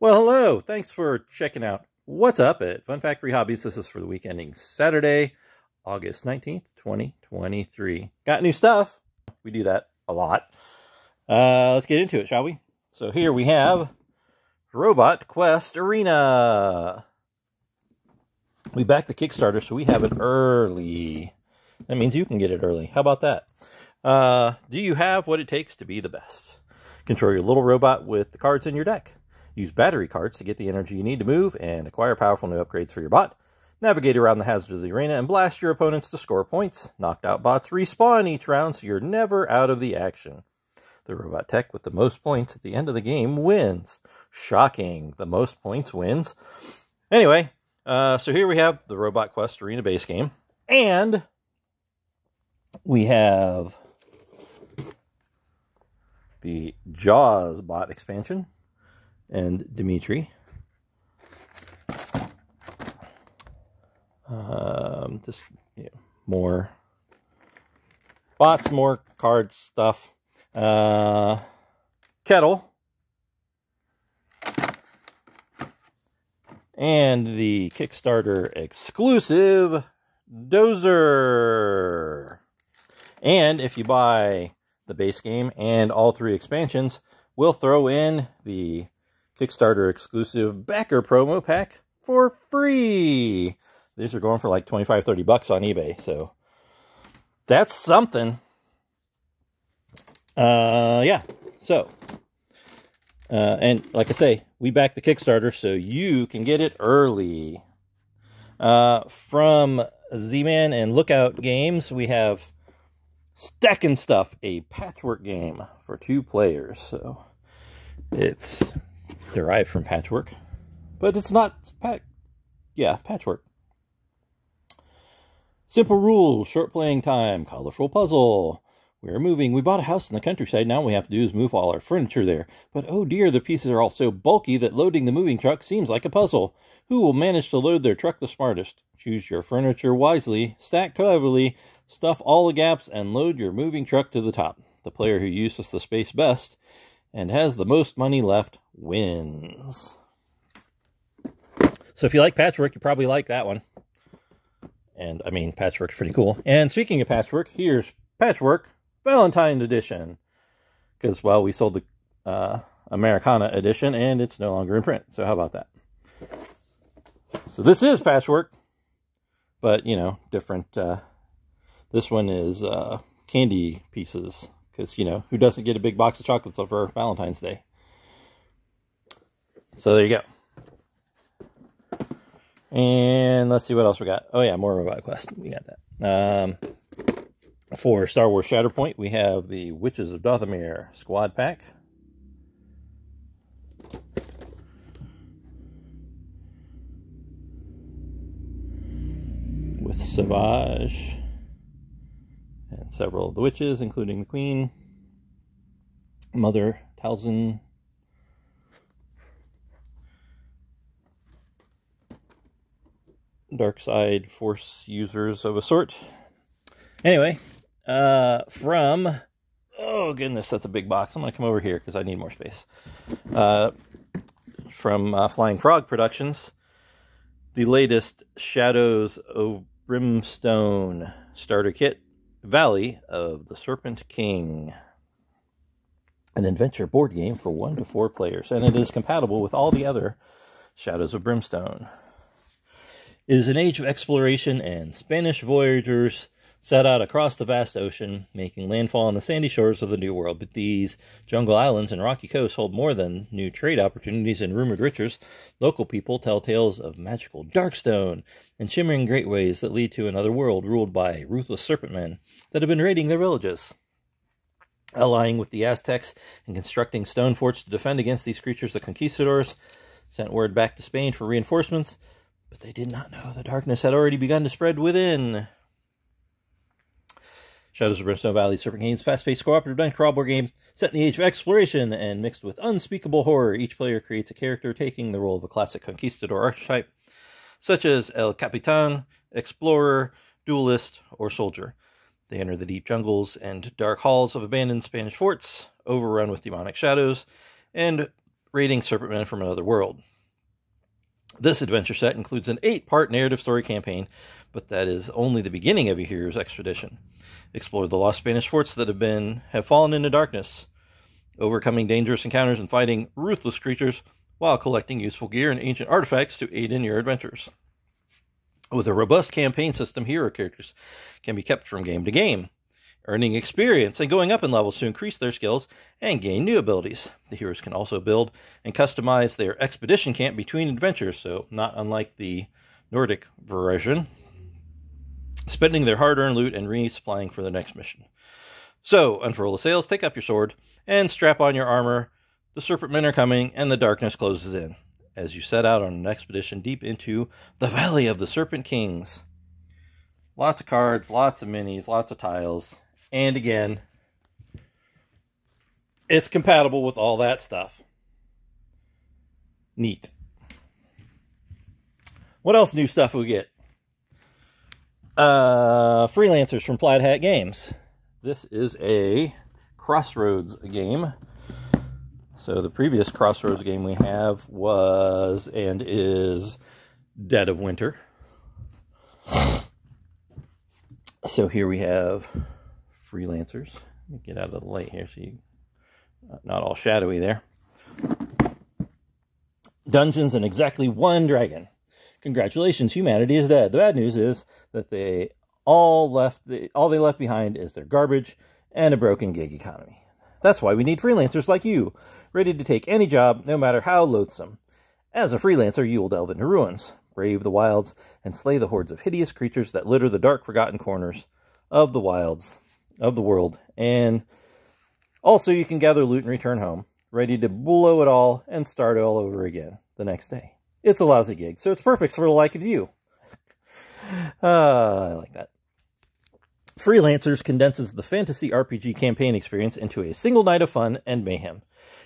Well, hello. Thanks for checking out What's Up at Fun Factory Hobbies. This is for the week ending Saturday, August 19th, 2023. Got new stuff. We do that a lot. Let's get into it, shall we? So here we have Robot Quest Arena. We backed the Kickstarter, so we have it early. That means you can get it early. How about that? Do you have what it takes to be the best? Control your little robot with the cards in your deck. Use battery cards to get the energy you need to move and acquire powerful new upgrades for your bot. Navigate around the hazards of the arena and blast your opponents to score points. Knocked out bots respawn each round, so you're never out of the action. The robot tech with the most points at the end of the game wins. Shocking. The most points wins. Anyway, so here we have the Robot Quest Arena base game. And we have the Jaws bot expansion. And Dimitri. Just more bots, more card stuff. Kettle. And the Kickstarter exclusive Dozer. And if you buy the base game and all three expansions, we'll throw in the Kickstarter exclusive backer promo pack for free. These are going for like 25, 30 bucks on eBay. So that's something. Yeah. So, and like I say, we back the Kickstarter so you can get it early. From Z-Man and Lookout Games, we have Stacking Stuff, a patchwork game for 2 players. So it's derived from patchwork, but it's not patchwork. Simple rules, short playing time, colorful puzzle. We're moving. We bought a house in the countryside. Now all we have to do is move all our furniture there. But oh dear, the pieces are all so bulky that loading the moving truck seems like a puzzle. Who will manage to load their truck the smartest? Choose your furniture wisely, stack cleverly, stuff all the gaps, and load your moving truck to the top. The player who uses the space best and has the most money left wins. So if you like patchwork, you probably like that one. And I mean, patchwork's pretty cool. And speaking of patchwork, here's Patchwork Valentine's Edition. Because, well, we sold the Americana edition and it's no longer in print. So how about that? So this is patchwork, but, you know, different. This one is candy pieces. Because, you know, who doesn't get a big box of chocolates over Valentine's Day? So there you go. And let's see what else we got. Oh, yeah, more Robot Quest. We got that. For Star Wars Shatterpoint, we have the Witches of Dathomir Squad Pack. With Savage. And several of the witches, including the Queen, Mother Talzin, dark side force users of a sort. Anyway, from, oh goodness, that's a big box. I'm going to come over here because I need more space. From Flying Frog Productions, the latest Shadows of Brimstone starter kit. Valley of the Serpent King. An adventure board game for 1 to 4 players, and it is compatible with all the other Shadows of Brimstone. It is an age of exploration, and Spanish voyagers set out across the vast ocean, making landfall on the sandy shores of the New World. But these jungle islands and rocky coasts hold more than new trade opportunities and rumored riches. Local people tell tales of magical darkstone and shimmering greatways that lead to another world ruled by ruthless serpent men that have been raiding their villages. Allying with the Aztecs and constructing stone forts to defend against these creatures, the conquistadors sent word back to Spain for reinforcements, but they did not know the darkness had already begun to spread within. Shadows of Brimstone Valley Serpent King is a fast-paced cooperative dungeon crawl board game set in the age of exploration and mixed with unspeakable horror. Each player creates a character taking the role of a classic conquistador archetype, such as El Capitan, Explorer, Duelist, or Soldier. They enter the deep jungles and dark halls of abandoned Spanish forts, overrun with demonic shadows, and raiding serpentmen from another world. This adventure set includes an 8-part narrative story campaign, but that is only the beginning of your hero's expedition. Explore the lost Spanish forts that have fallen into darkness, overcoming dangerous encounters and fighting ruthless creatures while collecting useful gear and ancient artifacts to aid in your adventures. With a robust campaign system, hero characters can be kept from game to game, earning experience and going up in levels to increase their skills and gain new abilities. The heroes can also build and customize their expedition camp between adventures, so not unlike the Nordic version, spending their hard-earned loot and resupplying for the next mission. So, unfurl the sails, take up your sword, and strap on your armor. The serpentmen are coming, and the darkness closes in, as you set out on an expedition deep into the Valley of the Serpent Kings. Lots of cards, lots of minis, lots of tiles, and again, it's compatible with all that stuff. Neat. What else new stuff we get? Freelancers from Plaid Hat Games. This is a Crossroads game. So the previous Crossroads game we have was and is Dead of Winter. So here we have Freelancers. Let me get out of the light here so you not all shadowy there. Dungeons and exactly one dragon. Congratulations, humanity is dead. The bad news is that all they left behind is their garbage and a broken gig economy. That's why we need freelancers like you, ready to take any job, no matter how loathsome. As a freelancer, you will delve into ruins, brave the wilds, and slay the hordes of hideous creatures that litter the dark, forgotten corners of the wilds of the world. And also you can gather loot and return home, ready to blow it all and start all over again the next day. It's a lousy gig, so it's perfect for the like of you. I like that. Freelancers condenses the fantasy RPG campaign experience into a single night of fun and mayhem.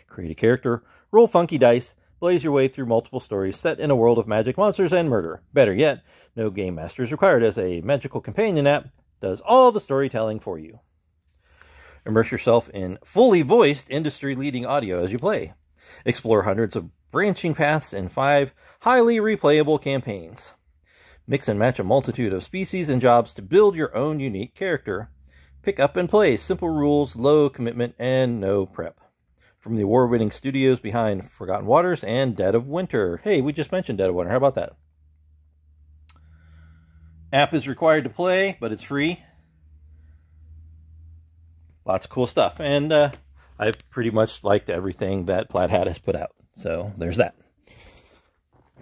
Create a character, roll funky dice, blaze your way through multiple stories set in a world of magic, monsters, and murder. Better yet, no game master is required, as a magical companion app does all the storytelling for you. Immerse yourself in fully voiced industry-leading audio as you play. Explore hundreds of branching paths in 5 highly replayable campaigns. Mix and match a multitude of species and jobs to build your own unique character. Pick up and play. Simple rules, low commitment, and no prep. From the award-winning studios behind Forgotten Waters and Dead of Winter. Hey, we just mentioned Dead of Winter. How about that? App is required to play, but it's free. Lots of cool stuff. And I've pretty much liked everything that Plaid Hat has put out. So there's that.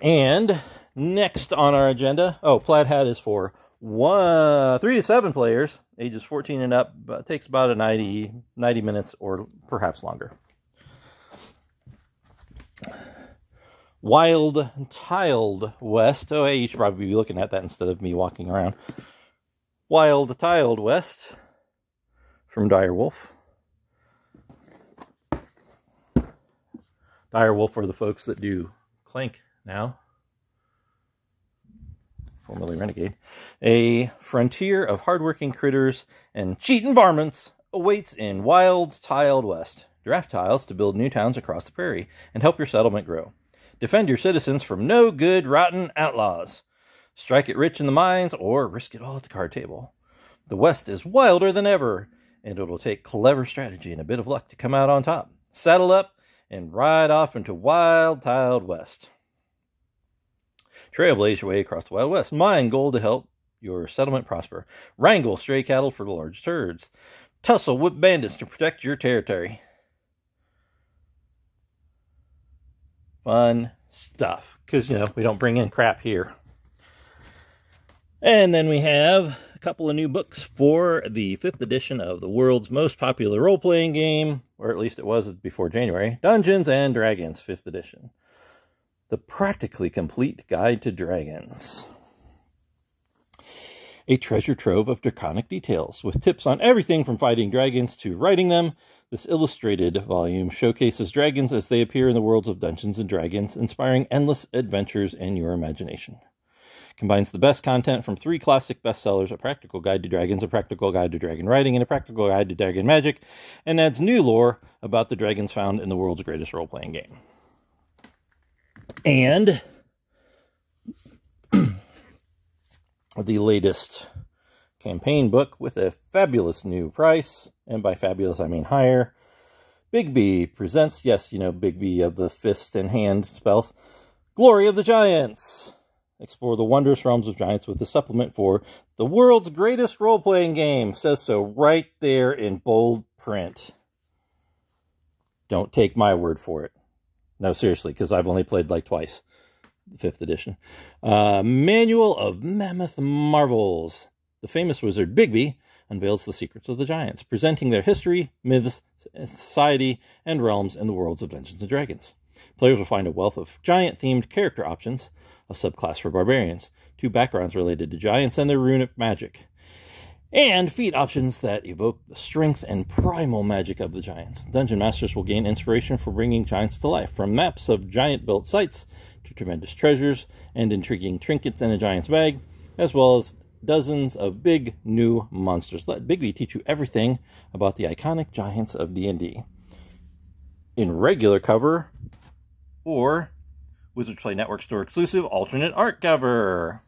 And next on our agenda, Plaid Hat is for 3 to 7 players, ages 14 and up. But it takes about 90 minutes or perhaps longer. Wild Tiled West. Oh, hey, you should probably be looking at that instead of me walking around. Wild Tiled West from Direwolf. Direwolf are the folks that do Clank now, formerly Renegade. A frontier of hardworking critters and cheating varmints awaits in Wild Tiled West. Draft tiles to build new towns across the prairie and help your settlement grow. Defend your citizens from no good, rotten outlaws. Strike it rich in the mines or risk it all at the card table. The West is wilder than ever, and it'll take clever strategy and a bit of luck to come out on top. Saddle up and ride off into Wild Tiled West. Trailblaze your way across the Wild West. Mine gold to help your settlement prosper. Wrangle stray cattle for the largest herds. Tussle with bandits to protect your territory. Fun stuff. Because, we don't bring in crap here. And then we have a couple of new books for the 5th edition of the world's most popular role-playing game, or at least it was before January, Dungeons and Dragons 5th edition. The Practically Complete Guide to Dragons. A treasure trove of draconic details, with tips on everything from fighting dragons to writing them. This illustrated volume showcases dragons as they appear in the worlds of Dungeons and Dragons, inspiring endless adventures in your imagination. Combines the best content from 3 classic bestsellers, A Practical Guide to Dragons, A Practical Guide to Dragon Writing, and A Practical Guide to Dragon Magic, and adds new lore about the dragons found in the world's greatest role-playing game. And the latest campaign book with a fabulous new price, and by fabulous I mean higher. Big B presents, yes, you know, Big B of the fist and hand spells, Glory of the Giants. Explore the wondrous realms of giants with the supplement for the world's greatest role-playing game. Says so right there in bold print. Don't take my word for it. No, seriously, because I've only played like twice. The 5th edition. Manual of Mammoth Marvels. The famous wizard Bigby unveils the secrets of the giants, presenting their history, myths, society, and realms in the worlds of Dungeons & Dragons. Players will find a wealth of giant-themed character options, a subclass for barbarians, 2 backgrounds related to giants and their runic magic, and feat options that evoke the strength and primal magic of the giants. Dungeon Masters will gain inspiration for bringing giants to life, from maps of giant-built sites to tremendous treasures and intriguing trinkets in a giant's bag, as well as dozens of big new monsters. Let Bigby teach you everything about the iconic giants of D&D. In regular cover, or Wizards Play Network store exclusive alternate art cover.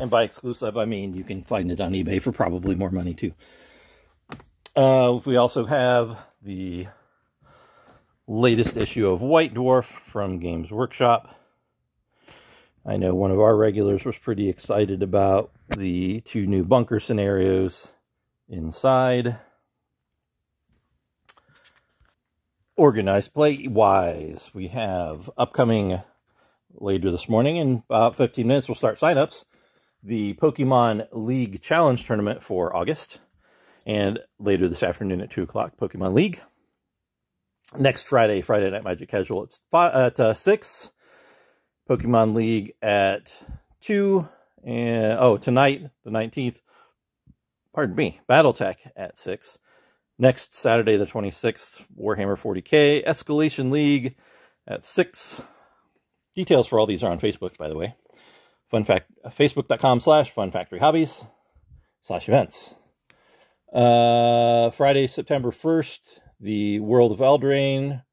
And by exclusive, I mean you can find it on eBay for probably more money too. We also have the latest issue of White Dwarf from Games Workshop. I know one of our regulars was pretty excited about the 2 new bunker scenarios inside. Organized play-wise, we have upcoming later this morning, in about 15 minutes we'll start sign-ups, the Pokemon League Challenge Tournament for August, and later this afternoon at 2 o'clock, Pokemon League. Next Friday, Friday Night Magic Casual at 6, Pokemon League at 2, and tonight, the 19th, pardon me, Battletech at 6. Next Saturday, the 26th, Warhammer 40K Escalation League at 6. Details for all these are on Facebook, by the way. Facebook.com/FunFactoryHobbies/events. Friday, September 1st, the World of Eldraine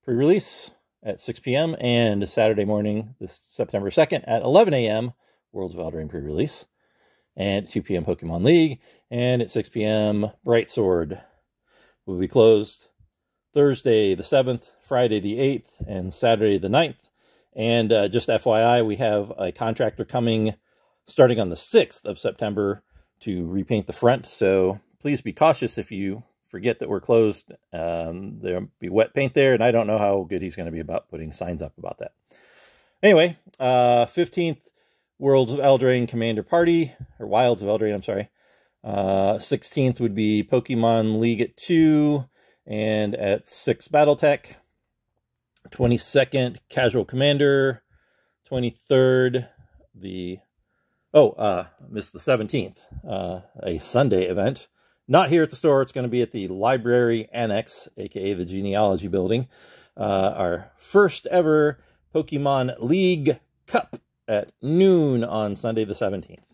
pre-release at 6 p.m. And Saturday morning, this September 2nd at 11 a.m., World of Eldraine pre-release. And at 2 p.m. Pokemon League. And at 6 p.m. Bright Sword will be closed Thursday the 7th, Friday the 8th, and Saturday the 9th. And just FYI, we have a contractor coming starting on the 6th of September to repaint the front. So please be cautious if you forget that we're closed. There'll be wet paint there, and I don't know how good he's going to be about putting signs up about that. Anyway, 15th, Worlds of Eldraine Commander Party, or Wilds of Eldraine, I'm sorry. 16th would be Pokemon League at 2 and at 6 Battletech. 22nd, Casual Commander. 23rd, missed the 17th, a Sunday event. Not here at the store. It's going to be at the Library Annex, aka the Genealogy Building. Our first ever Pokemon League Cup at noon on Sunday the 17th.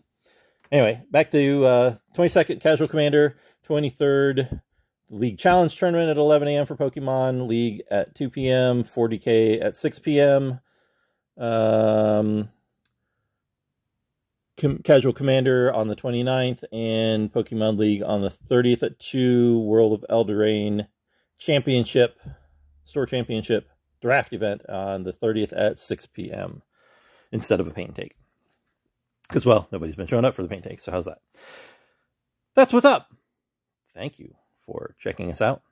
Anyway, back to 22nd, Casual Commander, 23rd, League Challenge Tournament at 11 a.m. for Pokemon League at 2 p.m., 40K at 6 p.m., Casual Commander on the 29th, and Pokemon League on the 30th at 2, World of Eldraine Championship, Store Championship Draft Event on the 30th at 6 p.m. instead of a paint take. Because, well, nobody's been showing up for the paint take, so how's that? That's what's up. Thank you for checking us out.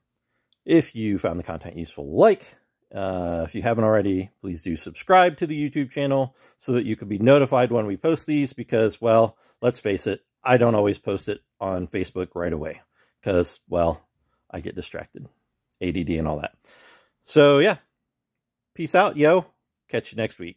If you found the content useful, if you haven't already, please do subscribe to the YouTube channel so that you can be notified when we post these, because, well, let's face it, I don't always post it on Facebook right away because, well, I get distracted. ADD and all that. So, yeah. Peace out, yo. Catch you next week.